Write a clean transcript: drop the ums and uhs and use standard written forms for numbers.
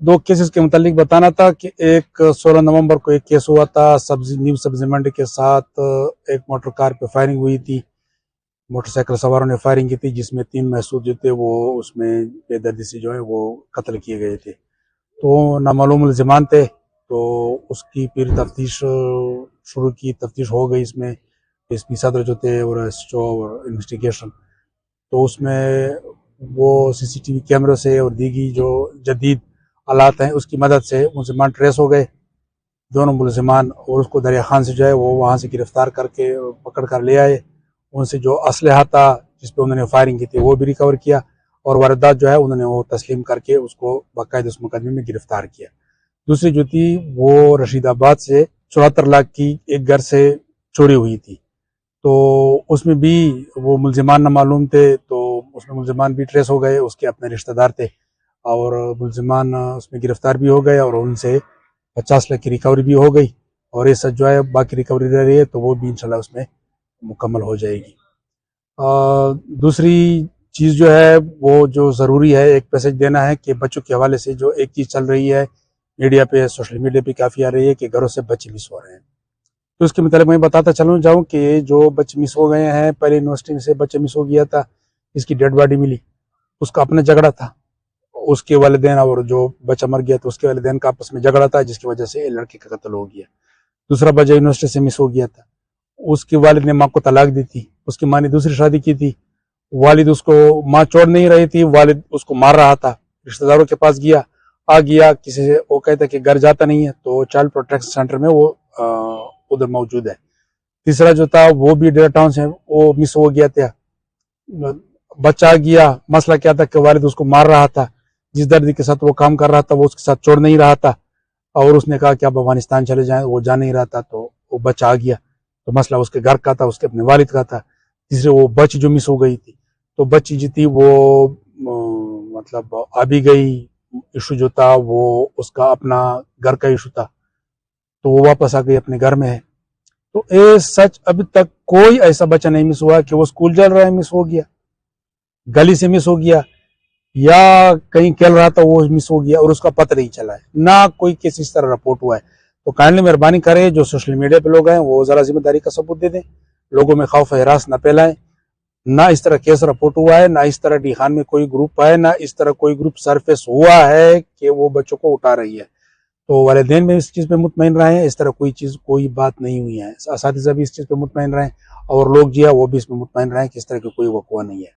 دو cases کے متعلق بتانا تھا کہ ایک 16 نومبر کو ایک کیس ہوا تھا نیو سبزی منڈی کے ساتھ ایک موٹر کار پہ فائرنگ ہوئی تھی، موٹر سائیکل سواروں نے فائرنگ کی تھی جس میں 3 محسود جو تھے وہ اس میں بے دردی سے جو ہے وہ قتل کیے گئے تھے۔ تو نامعلوم ملزمان تھے، تو اس کی پھر تفتیش شروع کی، تفتیش ہو گئی، اس میں ایس پی صدر جو تھے اور SHO اور انویسٹیگیشن، تو اس میں وہ CCTV کیمرے سے اور دیگی جو جدید آلات ہیں اس کی مدد سے ملزمان ٹریس ہو گئے، دونوں ملزمان، اور اس کو دریا خان سے جو ہے وہ وہاں سے گرفتار کر کے پکڑ کر لے آئے۔ ان سے جو اسلحہ تھا جس پہ انہوں نے فائرنگ کی تھی وہ بھی ریکور کیا، اور واردات جو ہے انہوں نے وہ تسلیم کر کے اس کو باقاعدہ اس مقدمے میں گرفتار کیا۔ دوسری جو تھی وہ رشید آباد سے 74 لاکھ کی ایک گھر سے چوری ہوئی تھی، تو اس میں بھی وہ ملزمان نہ معلوم تھے، تو اس میں ملزمان بھی ٹریس ہو گئے، اس کے اپنے رشتہ دار تھے، اور ملزمان اس میں گرفتار بھی ہو گئے اور ان سے 50 لاکھ کی ریکوری بھی ہو گئی، اور یہ سچ جو ہے باقی ریکوری رہ رہی ہے تو وہ بھی انشاءاللہ اس میں مکمل ہو جائے گی۔ دوسری چیز جو ہے وہ جو ضروری ہے ایک میسج دینا ہے کہ بچوں کے حوالے سے جو ایک چیز چل رہی ہے میڈیا پہ، سوشل میڈیا پہ کافی آ رہی ہے کہ گھروں سے بچے مس ہو رہے ہیں، تو اس کے متعلق میں بتاتا چلوں جاؤں کہ جو بچے مس ہو گئے ہیں، پہلے یونیورسٹی سے بچہ مس ہو گیا تھا، اس کی ڈیڈ باڈی ملی، اس کا اپنا جھگڑا تھا، اس کے والدین اور جو بچہ مر گیا تو اس کے والدین کا آپس میں جھگڑا تھا جس کی وجہ سے لڑکے کا قتل ہو گیا۔ دوسرا بچہ یونیورسٹی سے مس ہو گیا تھا، اس کے والد نے ماں کو طلاق دی تھی، اس کی ماں نے دوسری شادی کی تھی، والد اس کو، ماں چھوڑ نہیں رہی تھی، والد اس کو مار رہا تھا، رشتہ داروں کے پاس گیا کسی سے، وہ کہتا کہ گھر جاتا نہیں ہے، تو چائلڈ پروٹیکشن سینٹر میں وہ ادھر موجود ہے۔ تیسرا جو تھا وہ بھی ڈیرا ٹاؤن سے وہ مس ہو گیا تھا، بچہ گیا، مسئلہ کیا تھا کہ والد اس کو مار رہا تھا، جس دردی کے ساتھ وہ کام کر رہا تھا وہ اس کے ساتھ چھوڑ نہیں رہا تھا، اور اس نے کہا کہ اب افغانستان چلے جائیں، وہ جا نہیں رہا تھا، تو وہ بچہ آ گیا، تو مسئلہ اس کے گھر کا تھا، اس کے اپنے والد کا تھا۔ تیسرے وہ بچی جو مس ہو گئی تھی، تو بچی جو تھی وہ مطلب آ بھی گئی، ایشو جو تھا وہ اس کا اپنا گھر کا ایشو تھا، تو وہ واپس آ گئی، اپنے گھر میں ہے۔ تو سچ ابھی تک کوئی ایسا بچہ نہیں مس ہوا کہ وہ اسکول جا رہا ہے مس ہو گیا، گلی سے مس ہو گیا، یا کہیں کھیل رہا تھا وہ مس ہو گیا اور اس کا پتہ نہیں چلا ہے، نہ کوئی کیس اس طرح رپورٹ ہوا ہے۔ تو کائنڈلی مہربانی کریں جو سوشل میڈیا پہ لوگ ہیں وہ ذرا ذمہ داری کا ثبوت دے دیں، لوگوں میں خوف و ہراس نہ پھیلائیں، نہ اس طرح کیس رپورٹ ہوا ہے، نہ اس طرح ڈی خان میں کوئی گروپ ہے، نہ اس طرح کوئی گروپ سرفیس ہوا ہے کہ وہ بچوں کو اٹھا رہی ہے، تو والدین میں اس چیز پہ مطمئن رہیں، اس طرح کوئی بات نہیں ہوئی ہے، اساتذہ بھی اس چیز پہ مطمئن رہیں، اور لوگ جو ہے وہ بھی اس میں مطمئن رہیں کہ اس طرح کی کوئی وقوع نہیں ہے۔